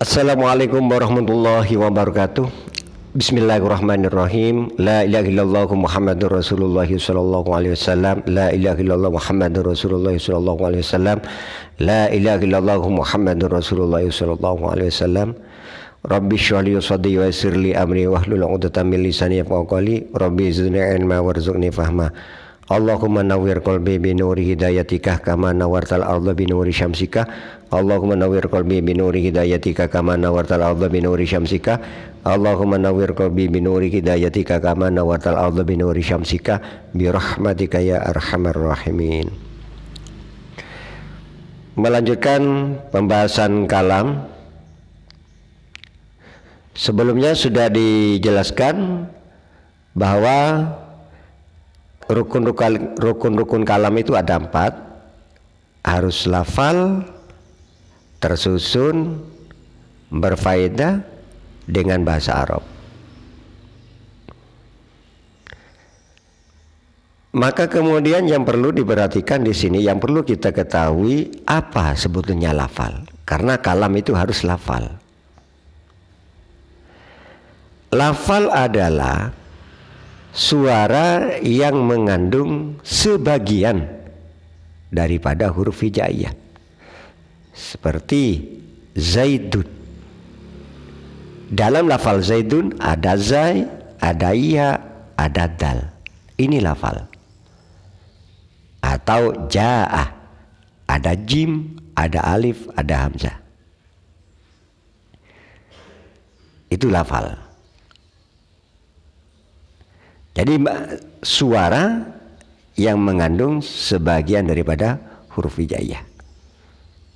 Assalamualaikum warahmatullahi wabarakatuh. Bismillahirrahmanirrahim. La ilaha illallah Muhammadur Rasulullah sallallahu alaihi wasallam. La ilaha illallah Muhammadur Rasulullah sallallahu alaihi wasallam. La ilaha illallah Muhammadur Rasulullah sallallahu alaihi wasallam. Rabbi shrah li sadri wa yassir li amri wahlul 'uqdatam min lisani yafqahu qawli. Rabbi zidni ilma warzuqni fahma. Allahumma nawwir qalbi bi nuri hidayatika kama nawwartal arda bi nuri syamsika. Allahumma nawwir qalbi bi nuri hidayatika kama nawwartal arda bi nuri syamsika. Allahumma nawwir qalbi bi nuri hidayatika kama nawwartal arda bi nuri syamsika bi rahmatika ya arhamar rahimin. Melanjutkan pembahasan kalam. Sebelumnya sudah dijelaskan bahwa rukun kalam itu ada 4. Harus lafal, tersusun, berfaedah dengan bahasa Arab. Maka kemudian yang perlu diperhatikan di sini, yang perlu kita ketahui apa sebetulnya lafal. Karena kalam itu harus lafal. Lafal adalah suara yang mengandung sebagian daripada huruf hijaiyah. Seperti Zaidun. Dalam lafal Zaidun ada zai, ada iya, ada dal. Ini lafal. Atau ja'ah, ada jim, ada alif, ada hamzah. Itu lafal. Jadi suara yang mengandung sebagian daripada huruf hijaiyah.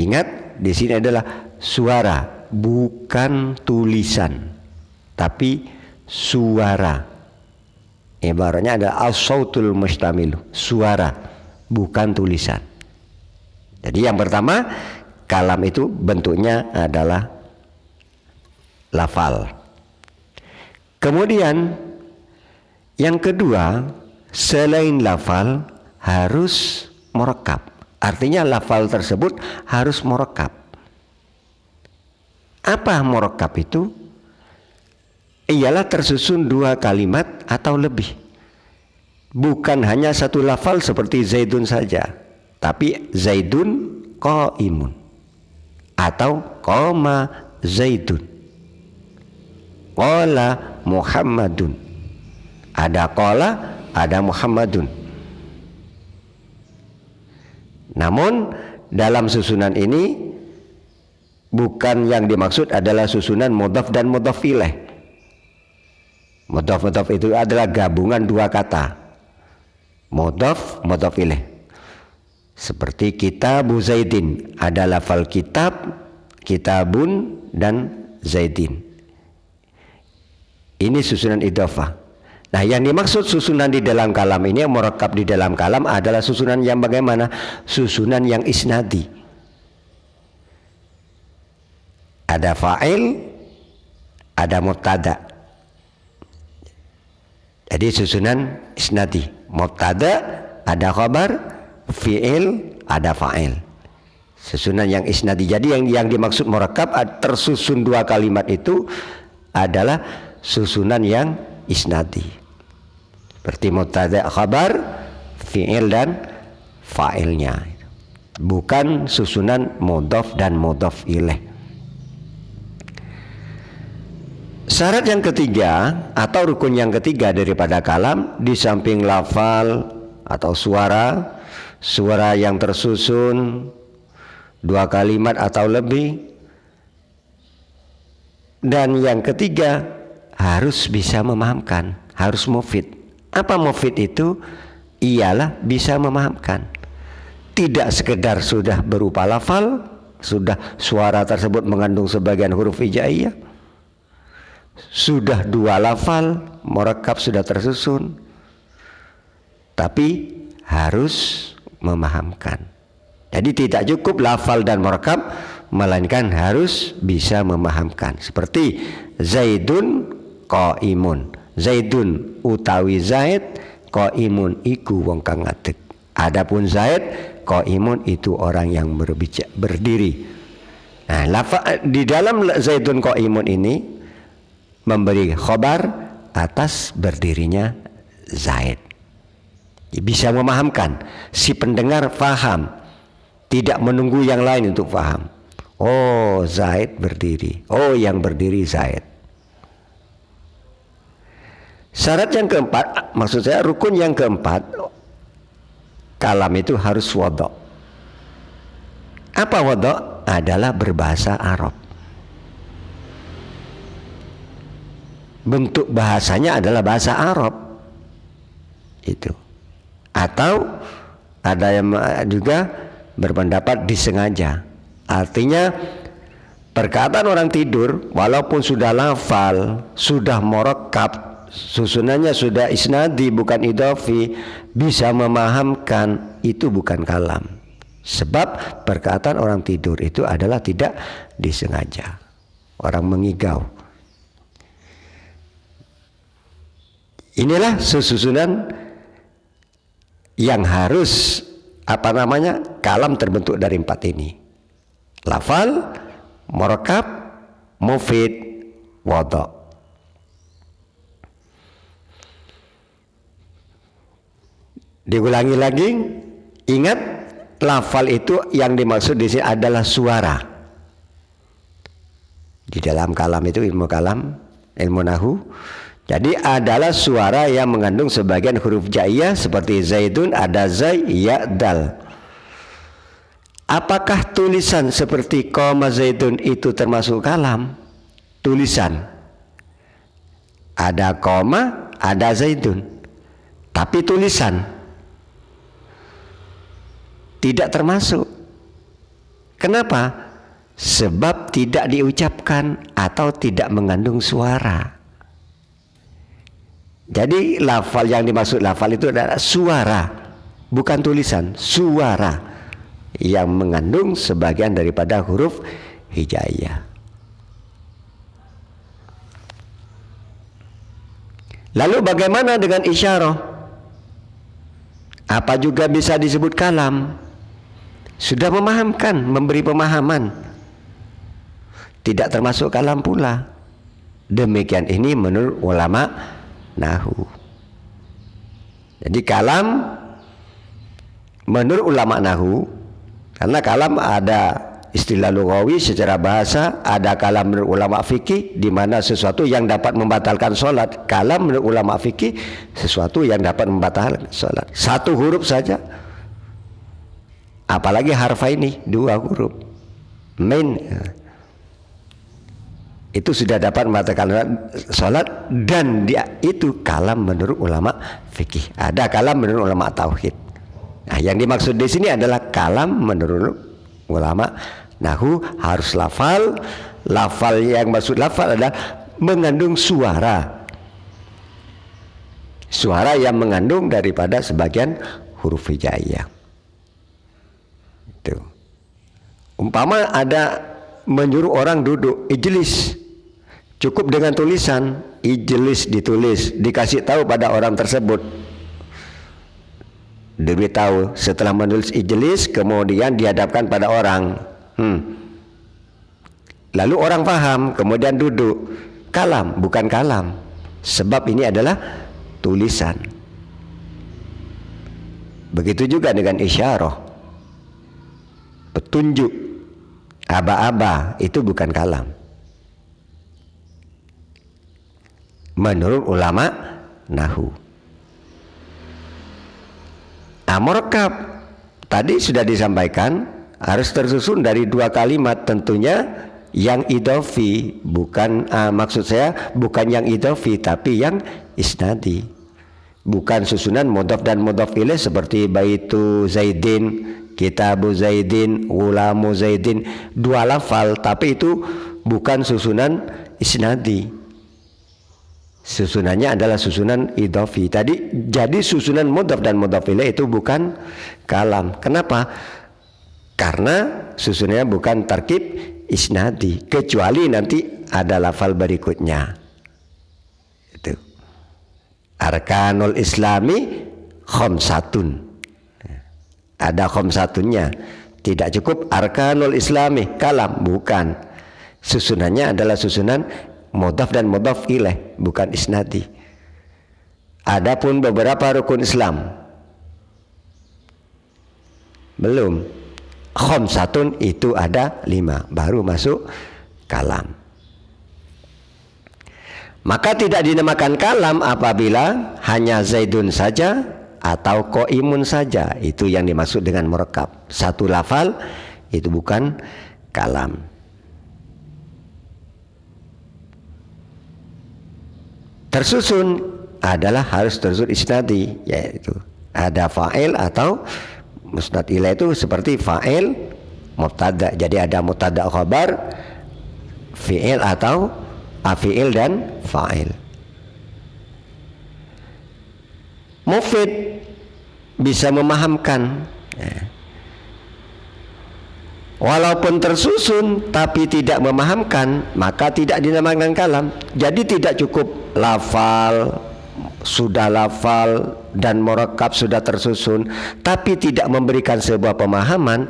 Ingat, di sini adalah suara, bukan tulisan, tapi suara. Ibaratnya ada as-sautul mustamil, suara, bukan tulisan. Jadi yang pertama, kalam itu bentuknya adalah lafal. Kemudian yang kedua, selain lafal harus murakab. Artinya lafal tersebut harus murakab. Apa murakab itu? Ialah tersusun 2 kalimat atau lebih. Bukan hanya satu lafal seperti Zaidun saja, tapi Zaidun qaimun atau qama Zaidun, qala Muhammadun. Ada qala, ada Muhammadun. Namun dalam susunan ini bukan yang dimaksud adalah susunan mudhaf dan mudhaf ilaih. Mudhaf itu adalah gabungan 2 kata. Mudhaf, mudhaf ilaih. Seperti kitabu Zaidin, ada lafal kitab, kitabun dan Zaidin. Ini susunan idhofah. Nah, yang dimaksud susunan di dalam kalam ini, yang murakab di dalam kalam adalah susunan yang bagaimana? Susunan yang isnadi. Ada fa'il, ada mubtada. Jadi susunan isnadi. Mubtada, ada khabar, fi'il, ada fa'il. Susunan yang isnadi. Jadi yang dimaksud murakab tersusun 2 kalimat itu adalah susunan yang isnadi. Seperti mubtada, khabar, fi'il dan fa'ilnya. Bukan susunan mudhaf dan mudhaf ilaih. Syarat yang ketiga atau rukun yang ketiga daripada kalam, di samping lafal atau suara yang tersusun 2 kalimat atau lebih, dan yang ketiga harus bisa memahamkan, harus mufid. Apa mufid itu? Ialah bisa memahamkan. Tidak sekedar sudah berupa lafal, sudah suara tersebut mengandung sebagian huruf hijaiyah, sudah 2 lafal, murakab sudah tersusun, tapi harus memahamkan. Jadi tidak cukup lafal dan murakab, melainkan harus bisa memahamkan. Seperti Zaidun qaimun. Zaidun utawi Zaid, qaimun iku wong kang ngadeg. Adapun Zaid, qaimun itu orang yang berdiri. Nah, di dalam Zaidun qa'imun ini memberi khobar atas berdirinya Zaid. Bisa memahamkan, si pendengar faham, tidak menunggu yang lain untuk faham. Oh, Zaid berdiri. Oh, yang berdiri Zaid. Syarat yang keempat, maksud saya rukun yang keempat, kalam itu harus wadha. Apa wadha? Adalah berbahasa Arab. Bentuk bahasanya adalah bahasa Arab. Itu. Atau ada yang juga berpendapat disengaja. Artinya perkataan orang tidur walaupun sudah lafal, sudah murakkab, susunannya sudah isnadi bukan idhafi, bisa memahamkan itu bukan kalam. Sebab perkataan orang tidur itu adalah tidak disengaja. Orang mengigau. Inilah susunan yang harus kalam terbentuk dari 4 ini. Lafal, murakkab, mufid, wadha. Diulangi lagi, ingat lafal itu yang dimaksud di sini adalah suara. Di dalam kalam itu ilmu kalam, ilmu nahu. Jadi adalah suara yang mengandung sebagian huruf jaiyah seperti zaidun, ada zai, ya, dal. Apakah tulisan seperti qama zaidun itu termasuk kalam? Tulisan. Ada qama, ada zaidun. Tapi tulisan tidak termasuk. Kenapa? Sebab tidak diucapkan atau tidak mengandung suara. Jadi lafal yang dimaksud lafal itu adalah suara, bukan tulisan, suara yang mengandung sebagian daripada huruf hijaiyah. Lalu bagaimana dengan isyarah? Apa juga bisa disebut kalam? Sudah memahamkan, memberi pemahaman. Tidak termasuk kalam pula. Demikian ini menurut ulama nahu. Jadi kalam menurut ulama nahu, karena kalam ada istilah lughawi secara bahasa, ada kalam menurut ulama fikih di mana sesuatu yang dapat membatalkan sholat. Kalam menurut ulama fikih sesuatu yang dapat membatalkan sholat. Satu huruf saja, apalagi harfa ini 2 huruf min, itu sudah dapat membatalkan sholat. Dan dia itu kalam menurut ulama fikih. Ada kalam menurut ulama tauhid. Nah, yang dimaksud di sini adalah kalam menurut ulama nahu harus lafal. Lafal yang maksud lafal adalah mengandung suara. Suara yang mengandung daripada sebagian huruf hijaiyah. Itu. Umpama ada menyuruh orang duduk, ijlis. Cukup dengan tulisan, ijlis ditulis, dikasih tahu pada orang tersebut. Diberitahu setelah menulis ijlis, kemudian dihadapkan pada orang. Lalu orang paham, kemudian duduk. Kalam, bukan kalam. Sebab ini adalah tulisan. Begitu juga dengan isyarah. Petunjuk, aba-aba, itu bukan kalam. Menurut ulama nahu. Murakkab tadi sudah disampaikan harus tersusun dari 2 kalimat, tentunya yang idhofi, bukan maksud saya bukan yang idhofi tapi yang isnadi, bukan susunan mudhaf dan mudhaf ilaih seperti baitu zaidin, kitabu zaidin, ulamu zaidin, 2 lafal tapi itu bukan susunan isnadi. Susunannya adalah susunan idhofi. Jadi susunan mudhaf dan mudhaf ilaih itu bukan kalam. Kenapa? Karena susunannya bukan tarkib isnadi, kecuali nanti ada lafal berikutnya. Itu. Arkanul Islami khamsatun. Ada khamsatunnya. Tidak cukup arkanul islami kalam, bukan. Susunannya adalah susunan mudhaf dan mudhaf ilaih, bukan isnadi. Adapun beberapa rukun Islam belum. Khamsatun itu ada 5, baru masuk kalam. Maka tidak dinamakan kalam apabila hanya Zaidun saja atau Qaimun saja. Itu yang dimaksud dengan murakab. Satu lafal itu bukan kalam. Tersusun adalah harus tersusun isnadi, yaitu ada fa'il atau musnad ilaih. Itu seperti fa'il mubtada. Jadi ada mubtada khabar, fi'il atau fi'il dan fa'il. Mufid bisa memahamkan, walaupun tersusun tapi tidak memahamkan, maka tidak dinamakan kalam. Jadi tidak cukup lafal, sudah lafal dan murakab sudah tersusun tapi tidak memberikan sebuah pemahaman,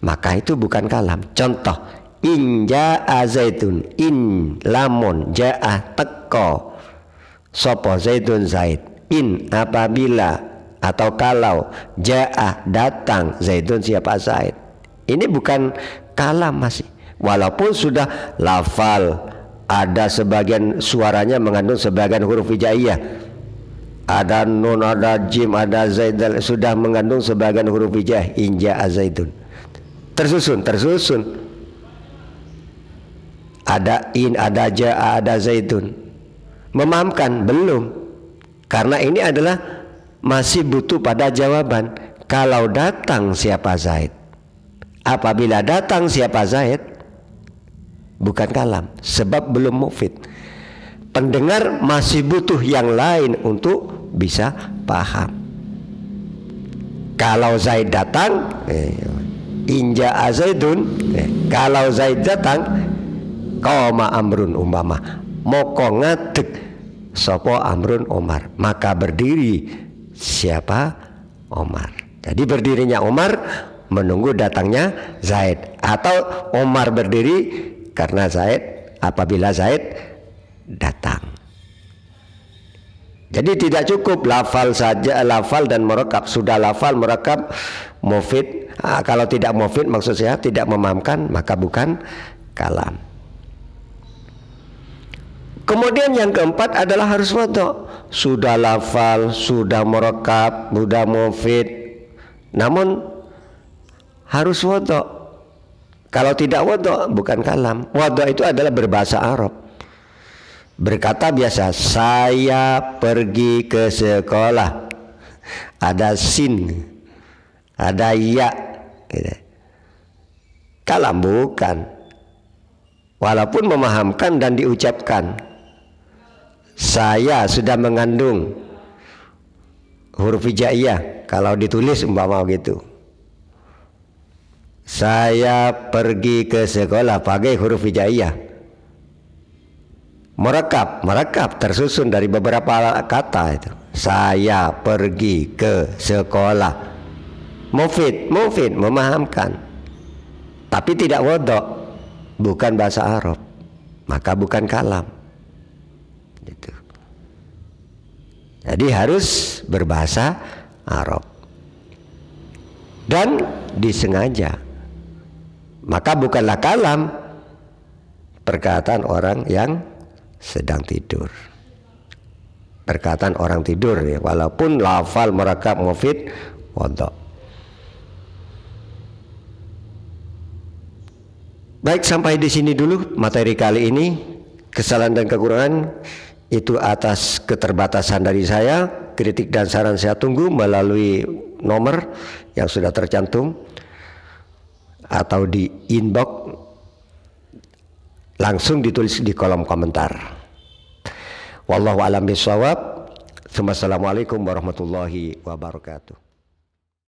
maka itu bukan kalam. Contoh, in ja'a zaidun, in lamun ja'a teko sopo zaidun zaid, in apabila atau kalau ja'a datang zaidun siapa zaid. Ini bukan kalam masih, walaupun sudah lafal, ada sebagian suaranya mengandung sebagian huruf hijaiyah, ada nun, ada jim, ada zaid, sudah mengandung sebagian huruf hijaiyah. In ja'a zaidun tersusun. Ada in, ada ja'a, ada zaidun. Memahamkan belum, karena ini adalah masih butuh pada jawaban. Kalau datang siapa zaid, apabila datang siapa zaid, bukan kalam, sebab belum mufid. Pendengar masih butuh yang lain untuk bisa paham. Kalau zaid datang, in ja'a zaidun, kalau zaid datang, qama amrun umpama, moko ngadeg sapa amrun Umar, maka berdiri siapa Umar. Jadi berdirinya Umar menunggu datangnya Zaid, atau Umar berdiri karena Zaid apabila Zaid datang. Jadi tidak cukup lafal saja, lafal dan murakab. Sudah lafal, murakab, mufid. Kalau tidak mufid, maksud saya tidak memahamkan, maka bukan kalam. Kemudian yang keempat adalah harus wadhu. Sudah lafal, sudah murakab, sudah mufid, namun harus wadhu. Kalau tidak wadhu, bukan kalam. Wadhu itu adalah berbahasa Arab. Berkata biasa, saya pergi ke sekolah. Ada sin, ada ya. Kalam bukan. Walaupun memahamkan dan diucapkan. Saya sudah mengandung huruf hijaiyah. Kalau ditulis umpama gitu, saya pergi ke sekolah pakai huruf hijaiyah. Murakab tersusun dari beberapa kata itu. Saya pergi ke sekolah. Mufid memahamkan, tapi tidak wadhu, bukan bahasa Arab, maka bukan kalam. Gitu. Jadi harus berbahasa Arab dan disengaja, maka bukanlah kalam perkataan orang yang sedang tidur. Perkataan orang tidur ya, walaupun lafal, murakab, mufid, wadhu. Baik, sampai di sini dulu materi kali ini. Kesalahan dan kekurangan itu atas keterbatasan dari saya. Kritik dan saran saya tunggu melalui nomor yang sudah tercantum atau di inbox, langsung ditulis di kolom komentar. Wallahu a'lam bishawab. Wassalamualaikum warahmatullahi wabarakatuh.